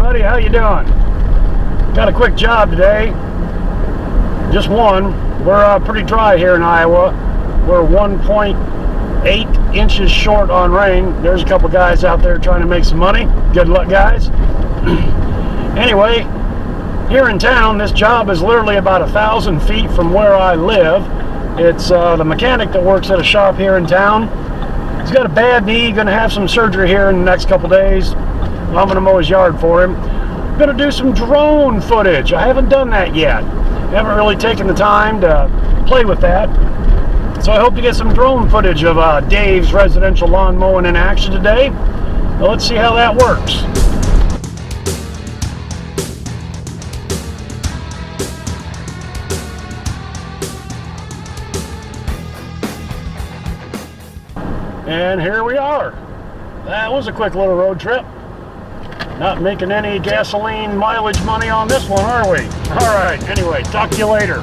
everybody, how you doing? Got a quick job today, just one. We're pretty dry here in Iowa. We're 1.8 inches short on rain. There's a couple guys out there trying to make some money. Good luck, guys. Anyway, here in town, this job is literally about 1,000 feet from where I live. It's the mechanic that works at a shop here in town. He's got a bad knee, gonna have some surgery here in the next couple days. I'm gonna mow his yard for him. I'm gonna do some drone footage. I haven't done that yet. Haven't really taken the time to play with that. So I hope to get some drone footage of Dave's residential lawn mowing in action today. Well, let's see how that works. And here we are. That was a quick little road trip. Not making any gasoline mileage money on this one, are we? All right, anyway, talk to you later.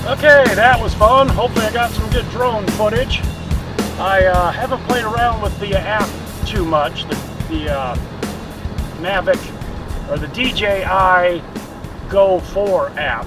Okay, that was fun. Hopefully I got some good drone footage. I haven't played around with the app too much, the Mavic, or the DJI Go 4 app.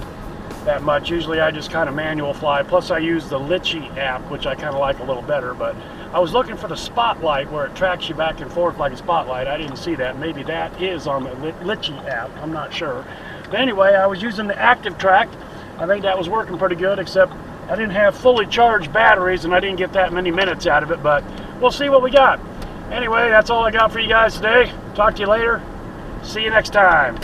that much. Usually I just kind of manual fly. Plus I use the Litchi app, which I kind of like a little better. But I was looking for the spotlight where it tracks you back and forth like a spotlight. I didn't see that. Maybe that is on the Litchi app. I'm not sure. But anyway, I was using the active track. I think that was working pretty good, except I didn't have fully charged batteries and I didn't get that many minutes out of it. But we'll see what we got. Anyway, that's all I got for you guys today. Talk to you later. See you next time.